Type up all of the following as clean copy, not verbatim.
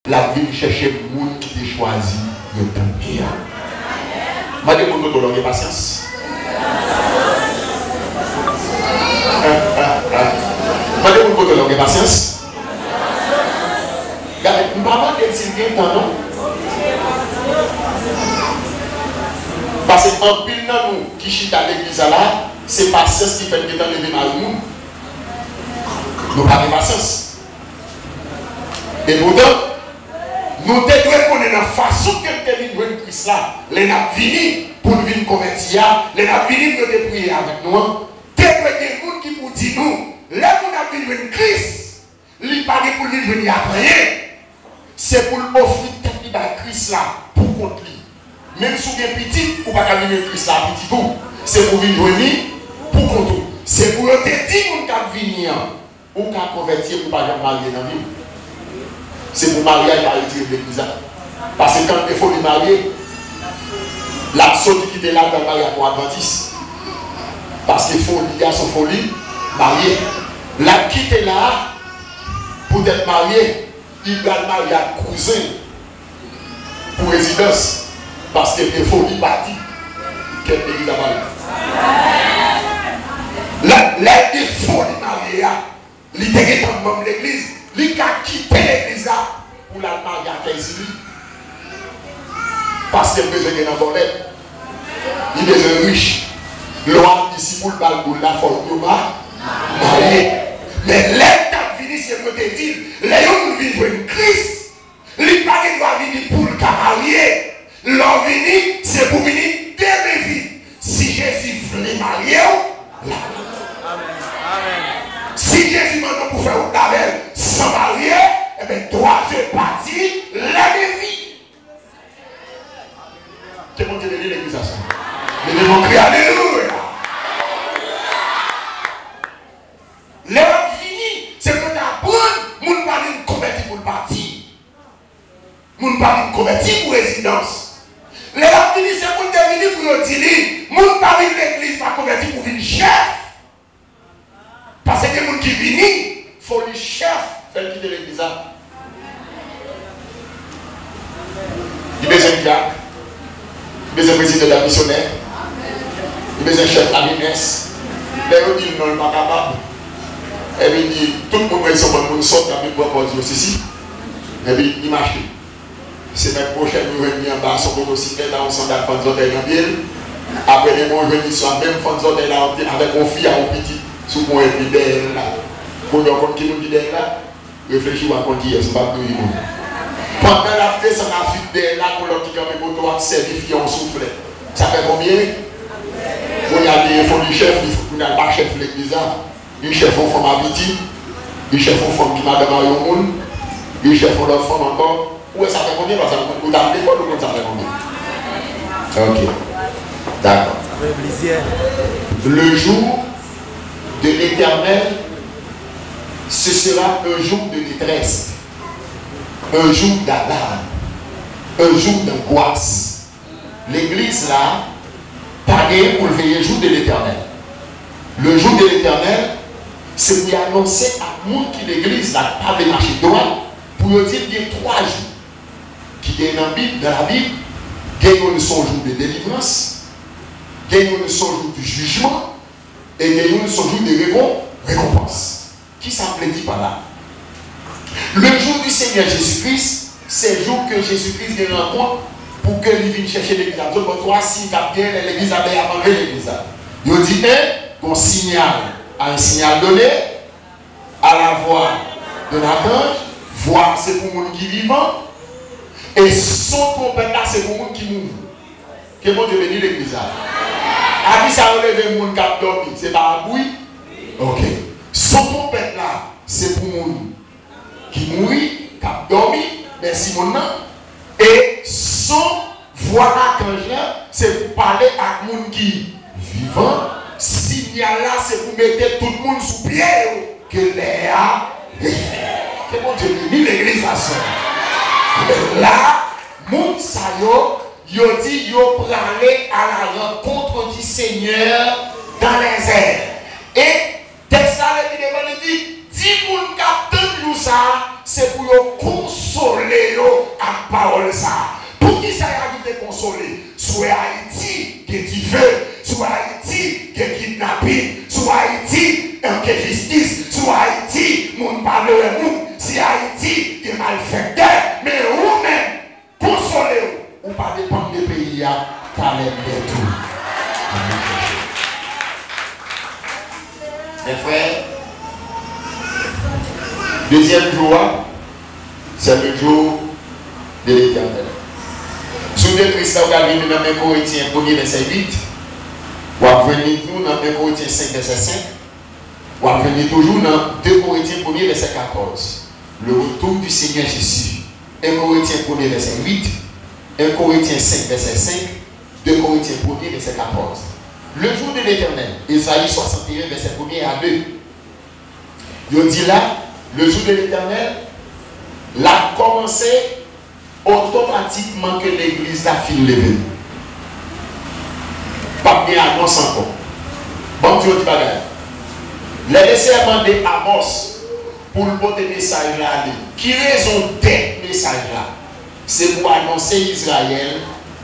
la vie chercher le monde qui t'a choisi de t'envier. Je vais vous donner patience. Je vais vous donner patience. Regardez, nous ne parlons pas de Sylvain pendant. Parce qu'en pile dans nous qui chita à l'église là, c'est patience qui fait que dans le monde. Nous n'avons pas de patience. Et pourtant, nous devons connaître la façon que nous devons Christ là. Les n'a fini pour nous venir convertir, les n'a fini pour nous prier avec nous. Des gens qui vous disent nous, là nous avons venir Christ, il pas pour nous venir après. C'est pour offrir tête à Christ là pour contre lui. Même si vous êtes petit, vous ne pouvez pas venir Christ là petit tout. C'est pour venir pour contre. C'est pour te dire que vous venir ou qu'à convertir pour ne pas marier dans la vie. C'est pour mariage à retirer de l'église. Parce que quand il faut les marier, la sortie qui était là dans le mariage pour Adventiste. Parce qu'il faut lier à son folie, marier. La qui était là pour être marié, il doit marier à cousin pour résidence. Parce que il faut lui partir. Quelle église a marié? Il faut les marier. Il était dans le même l'église. Il a quitté l'église pour la marier à Kézili. Parce qu'il a besoin d'un volet. Il est besoin riche. L'homme ici pour le balboul, la forme marié. Mais l'état fini, c'est que tu dis, les gens vivent pour Christ. Les parents doivent venir pour le marier. L'homme vini, c'est pour venir dès vie. Si Jésus voulait marier, là. Si Jésus m'a pour faire un label sans marier, eh bien, toi, je partis, la vie. C'est mon Dieu de l'église à ça. Mais nous devons crier alléluia. L'heure finie, c'est que tu apprends, nous ne parlons pas de convertir pour le parti. Nous ne parlons pas de convertir pour résidence. L'heure finie, c'est pour te venir pour le dire. Nous ne parlons pas de l'église pour convertir pour venir chef. Parce que les gens qui viennent, il faut le chef faire quitter l'église. Il y a besoin de diacre, il y a besoin de président de la missionnaire, il y a besoin de chef à l'INES. Les gens disent non, il n'est pas capable. Et puis il dit, tout le monde est sur le sort dans le bois ici. Et puis il marche. C'est notre prochaine nous venir en bas sur le motocyclette, là on s'en a fait des dans ville. Après les mots venir sur la même fond de là avec mon fils à mon petit. Sous mon épidème là. Pour le compte qui nous dit là, réfléchis à compte qui est, c'est pas tout le monde. Pendant la fête, ça a fait là pour l'autre qui a mis pour toi certifié en souffle. Ça fait combien? On y a des fonds du chef, il n'y a pas chef l'église. Il chef en femme habitude, il chef en femme qui m'a demandé au monde, il chef en autre femme encore. Où ça fait combien? Parce que vous avez des fois, ça fait combien? Ok. D'accord. Le jour de l'Éternel, ce sera un jour de détresse, un jour d'alarme, un jour d'angoisse. L'église là, pareil pour le veiller jour de l'Éternel. Le jour de l'Éternel, c'est pour annoncer à tout le monde qui l'église là, pas de marcher droit, pour dire qu'il y a 3 jours qui est dans la Bible, il y a un jour de délivrance, il y a un jour du jugement, et il y a un jour de récompense. Qui s'appelait dit par là? Le jour du Seigneur Jésus-Christ, c'est le jour que Jésus-Christ les rencontre pour qu'il vienne chercher l'église. Donc, toi, si tu as bien l'église, à manger l'église. Il dit, qu'on signale à un signal donné, à la voix de l'archange, voix c'est pour le monde qui est vivant, et son trompette là, c'est pour le monde qui mourut. Que bon Dieu bénisse l'église. À qui ça relève le monde qui a dormi? C'est pas un bruit? Ok. Son trompette là, c'est pour le monde qui mourit, qui a dormi, merci mon nom. Et son voix archange, c'est pour parler à le monde qui est vivant. Signal là, c'est pour mettre tout le monde sous pied. Que l'air que bon Dieu bénisse l'église à ça. Là, moun sa yo dit yo pralé à la rencontre du Seigneur dans les airs. Et texte ça il dit, 10 moun qui attendent nous ça, c'est pour yo consommer consoler à parole ça. Pour qui ça a été consolé? Soit Haïti qui est veut, soit Haïti qui est kidnapping, soit Haïti qui est justice, soit Haïti, mon parle de nous, si Haïti qui est malfaiteur, mais vous-même, consolez-vous, ou pas dépendre des pays à talent de tout. Mes frères, deuxième jour, c'est le jour de l'Éternel. Sous le Christ, vous avez vu dans 1 Corinthiens 1er verset 8, vous avez vu dans 1 Corinthiens 5 verset 5, vous avez vu toujours dans 2 Corinthiens 1er verset 14. Le retour du Seigneur Jésus. 1 Corinthiens 1er verset 8, 1 Corinthiens 5 verset 5, 2 Corinthiens 1er verset 14. Le jour de l'Éternel, Isaïe 61 verset 1er à 2. Il dit là, le jour de l'Éternel, l'a commencé automatiquement que l'église a fini levé. Pas bien annonce encore. Bon Dieu dit bagaille. Les serments de Amos pour le porter message là. Qui raison d'être message là? C'est pour annoncer Israël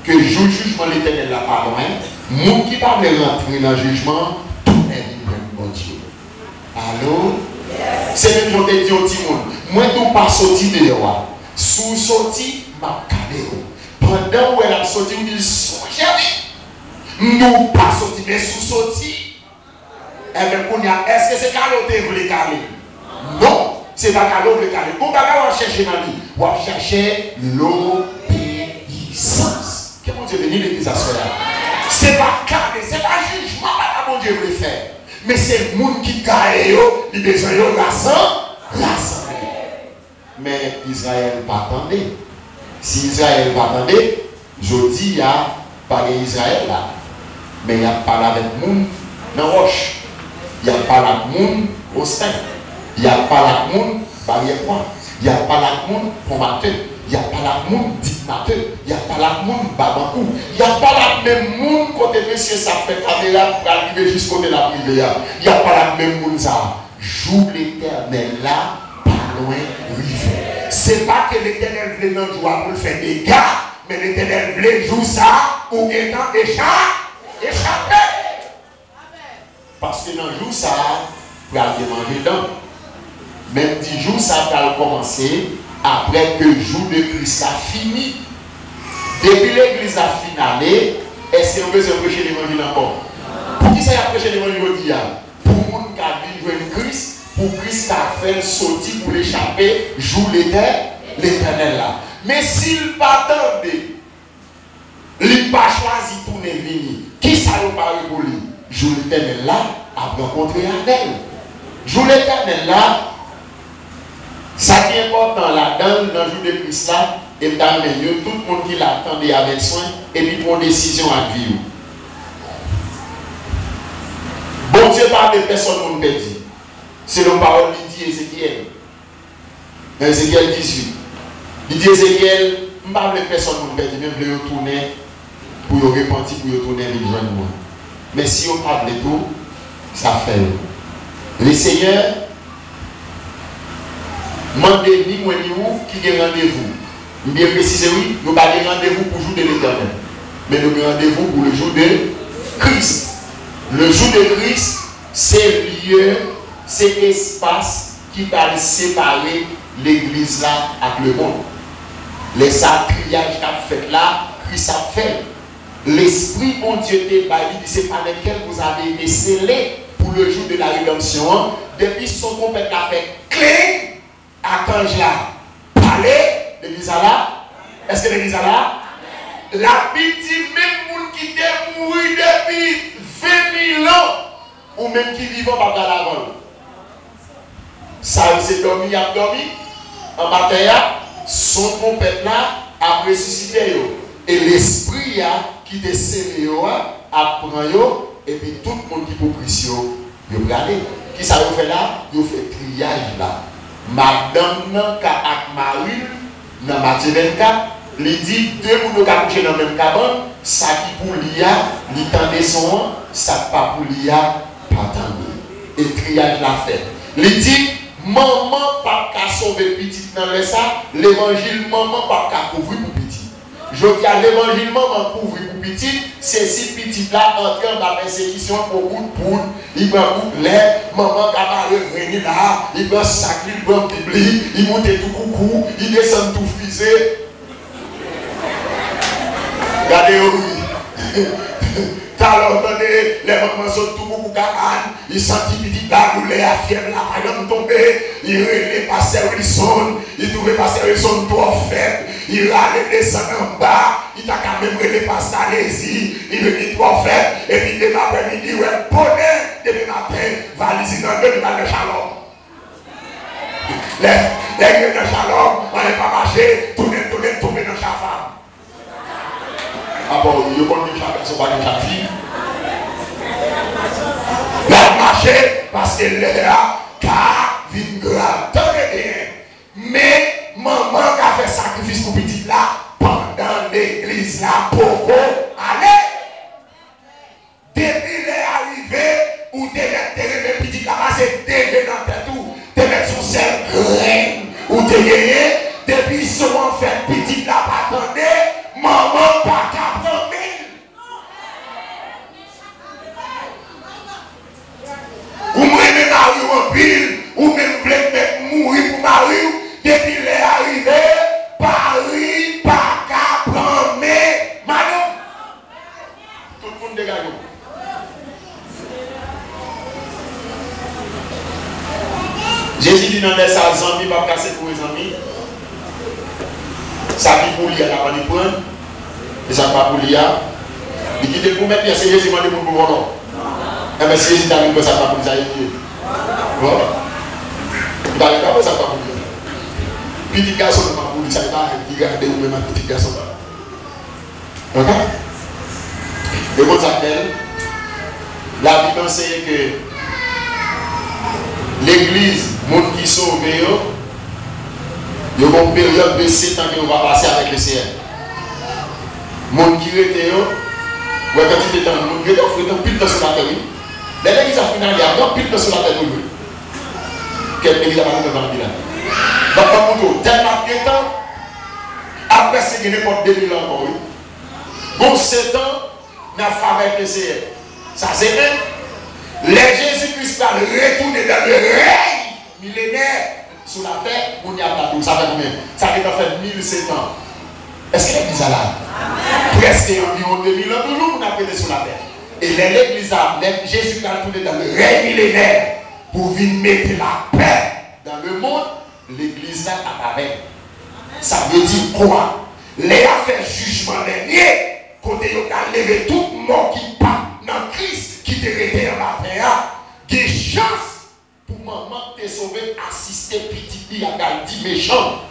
que le jugement de l'Éternel là pas loin. Moun qui parle rentrer dans le jugement, tout est venu bon Dieu. Allô? C'est même je te dis au petit monde. Moi tout pas sorti de dehors. Sous sorti, ma caméra. Pendant où elle a sorti, vous dites, songez, nous pas sorti, mais sous sorti. Eh bien, est-ce que c'est Carlo qui voulait caler? Non, c'est pas Carlo qui voulait caler. Bon, on va chercher ma vie. On va chercher l'obéissance. Que mon Dieu bénisse l'église à cela. C'est pas caler, c'est pas jugement, pas mon Dieu voulait faire. Mais c'est le monde qui gagne, il a besoin de l'assemblée. Mais Israël pas attendait. Si Israël pas attendait, je dis, il n'y a pas d'Israël là. Mais il n'y a pas avec le monde dans la roche. Il n'y a pas avec le monde au sein. Il n'y a pas avec le monde barrière point. Il n'y a pas avec le monde formateur. Il n'y a pas avec le monde dictateur. Il n'y a pas avec le monde babankou. Il n'y a pas avec le même monde côté monsieur ça fait caméra pour arriver jusqu'au côté de la privée. Il n'y a pas avec le même monde ça. Joue l'Éternel là. Loin river. C'est pas que l'Éternel voulait dans le joie pour faire des gars, mais l'Éternel voulait jouer ça ou étant échapper. Parce que dans le jour ça, vous allez manger dedans. Même 10 jours ça va commencer après que le jour de Christ a fini. Depuis l'église a finalé, est-ce que vous besoin de prêcher l'évangile encore? Pour qui ça y a prêché l'évangile aujourd'hui? Pour le monde qui a vu jouer Christ. Pour Christ a fait sortir pour l'échapper, joue l'Éternel là. Mais s'il pas attendait, il n'a pas choisi pour ne venir. Qui ça n'a pas eu pour lui? Joue l'Éternel là, a rencontré avec. Joue l'Éternel là, ça qui est important là, dans le jour de Christ là, et dans le milieu, tout le monde qui l'attendait avec soin, et puis prend décision à vivre. Bon Dieu parle de personne ne peut dire. C'est la parole qui dit Ézéchiel. Dans Ézéchiel 18. Il dit Ézéchiel, je ne parle de personne qui peut dire, même le retourner pour le repentir, pour le retourner et rejoindre moi. Mais si on parle de tout, ça fait. Le Seigneur, demandez-ni, moi, ni où, qui a rendez-vous. Bien précisé, oui, nous n'avons pas de rendez-vous pour le jour de l'Éternel. Mais nous avons rendez-vous pour le jour de Christ. Le jour de Christ, c'est lieu. C'est l'espace qui va séparer l'église là avec le monde. Les sacriages qu'a fait là, Christ a fait. L'esprit, mon Dieu, c'est par lequel vous avez été scellés pour le jour de la rédemption. Depuis son compère a fait clé, archange là, parler, l'église là. Est-ce que l'église là? La Bible dit même monde qui était mort depuis 20 000 ans, ou même qui vivent par la vol. Ça, c'est dormi, il a dormi. En bataille, son trompette là a ressuscité. Et l'esprit qui te scellé, a pris, et puis tout le monde qui peut prier, il va aller. Qui ça fait là? Il fait triage là. Madame ak Marie, dans Matthieu 24, il dit deux personnes qui ont couché dans la même cabane, ça qui pour l'IA, il tendait son, ça pas pour l'IA, pas tendait. Et triage l'a fait. Il dit, Maman pas qu'à sauver petit dans le ça, l'évangile maman pas qu'à couvrir pour petit. Je dis à l'évangile maman couvrir pour petit, c'est si petit là entre dans la persécution pour bout de poudre, il va bout de lait, maman qui va venir là, il va sac, il va bibli, il monte tout coucou, il descend tout frisé. Regardez oui. Alors, attendez, les mamans sont tout beaucoup cacanes, ils sentent petit là, nous les affaires là, par exemple tombé, ils relèvent pasteur Wilson, ils trouvent pasteur Wilson trop faible, ils râlent descendent en bas, ils t'a quand même relèvent pasteur Lézy, ils relèvent trop faible, et puis demain après-midi, ouais, bonnet, demain matin, valise dans le mal de Shalom. Les gueux de Shalom, on n'est pas marché, tourner dans chaque femme. Ah bon, il y a pas de chaque personne, pas de chaque fille. La marché parce que là, car vient grave. Tenez bien. Mais maman qui a fait sacrifice pour petit là, pendant l'église là, pourquoi allez. Depuis les arrivés, où tu es petit là, c'est déjà dans ta tout. Tu es sur cette graine, où tu es gagné. Depuis souvent fait petit là, pas attendez. Maman pas qu'à prendre ou même Marie en pile, ou même voulez mourir pour Marie, depuis les arrivés, Paris pas qu'à prendre madame. Tout le monde dégage. Jésus dit dans les salles, amis, pas casser pour les amis. Ça qui pour lui, il a pas de prendre. Et ça pas pour lui. Il dit pour mettre, c'est Jésus qui m'a dit pour vous. Mais si Jésus t'a dit que ça pas pour lui, ça y est. Voilà. Il va dire que ça pas pour lui. Petit garçon, pas pour lui, ça va regarder ou même un petit garçon. Ok? Et vous appelez, la Bible enseigne que l'église, les gens qui sont sauvés, il y a une période de 7 ans qu'on va passer avec le Seigneur. Les gens qui étaient, quand tu étais dans le monde, ils ont pile de sur la terre. L'église a fini, il y a un pile de sur la terre pour lui. Quelle église a pas de vendre là? Donc, tellement de temps, après c'est qu'il n'y a pas de 2000 ans encore. Bon, 7 ans, on a fait avec le Seigneur. Ça c'est vrai. Les Jésus-Christ a retourné dans le règne millénaire. Sur la terre, on y a pas tout. Ça fait combien? Ça fait 1700 ans. Est-ce que l'église a là? Presque environ 2000 ans, toujours on a prêté sur la terre. Et l'église a, Jésus a tourné dans le règne millénaire pour venir mettre la paix dans le monde. L'église là apparaît. Ça veut dire quoi? Les a fait jugement dernier. Côté on a levé tout mort qui part dans Christ, qui te rete dans la terre. Des chances. Pour maman te sauver, assister petit dit à garder méchant.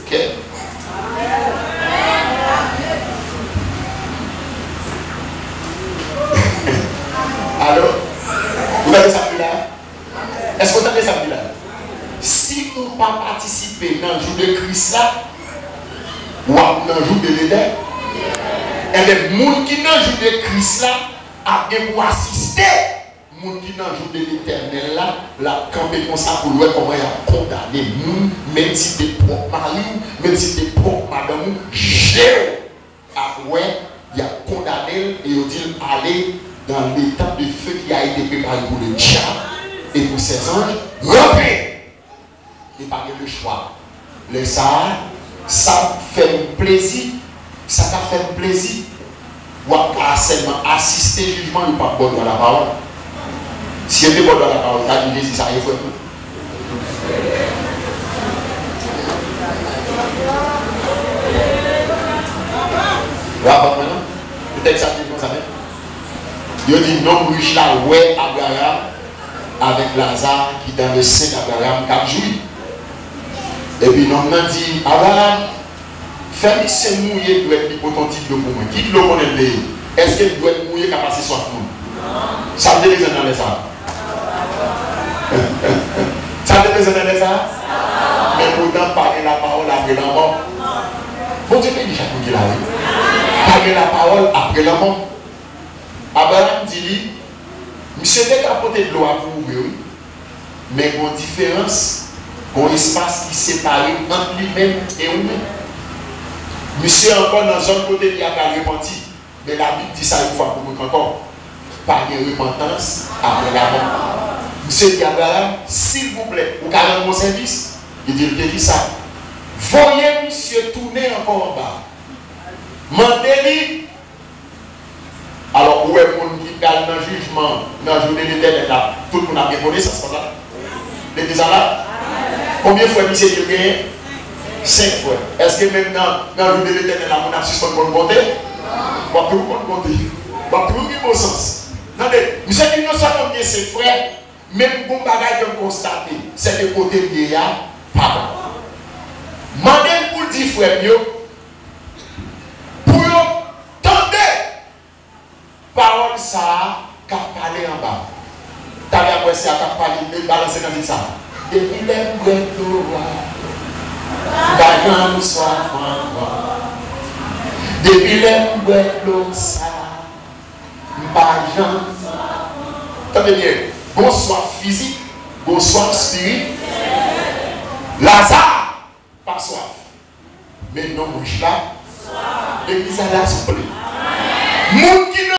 Ok? Alors, vous avez ça là? Est-ce que vous avez ça là? Si vous ne pas participer dans le jour de Christ là, ou dans le jour de l'éternel, et les gens qui dans le jour de Christ là, a bien pour assister. Les gens qui dans le jour de l'éternel là, la campé comme ça pour voir comment il a condamné nous, même si t'es propre mari, même si t'es propre madame, il a condamné et il dit aller dans l'état de feu qui a été préparé pour le diable et pour ses anges, remplir. Et pas le choix. Le ça fait plaisir, ça t'a fait plaisir. Ou à seulement assister au jugement, il n'est pas bon dans la parole. Si il était bon dans la parole, il a dit Jésus, ça y est, il faut tout. Voilà, maintenant, peut-être ça dit comme ça. Il dit non, riche là, ouais, Abraham, avec Lazare qui dans le sein d'Abraham, 4 jours. Et puis, non, on dit Abraham, fais-moi c'est mouillé doit être hypothétique de moi. Qui le connaît le pays? Est-ce qu'il doit être mouillé capable de soif? Ça me dit les dans ça. Ça me dit les ça? Mais pourtant, parler la parole après la mort. Bon Dieu, il dit chaque fois qu'il arrive. Parler la parole après la mort. Abraham dit, monsieur était capoté de l'eau à vous ouvrir. Mais il y a une différence, un espace qui sépare entre lui-même et nous-mêmes. Monsieur encore dans un côté il y a pas repenti. Mais la Bible dit ça une fois pour nous encore. Pas de repentance après la mort. Monsieur dit Abraham, s'il vous plaît, vous avez mon service. Il dit ça. Voyez monsieur tourner encore en bas. Mandez-lui. Alors, où est le monde qui parle dans le jugement, dans la journée d'éternel là? Tout le monde a bien connaissance là. Les deux là. Combien de fois monsieur Dieu gagne? 5 fois. Est-ce que même dans la journée d'éternel là, on a suspendu bonne bonté? On va plus bonne bonté. On va plus bon sens. Attendez, monsieur dit non seulement bien ses frères, même bon bagage qu'on constate, c'est que côté vieillard, pardon. Mandez pour dire frère mieux, pour tenter parole ça, qu'a parlé en bas. T'as bien après ça, qu'a parlé, mais balancer dans ça. Depuis les bouets de roi, bagan soit franc. Depuis les bouets de ça, bagan. Attendez bien, bon soif physique, bon soif spirituel. Lazare, pas soif. Mais non, mouche là, l'église a la souple. Moun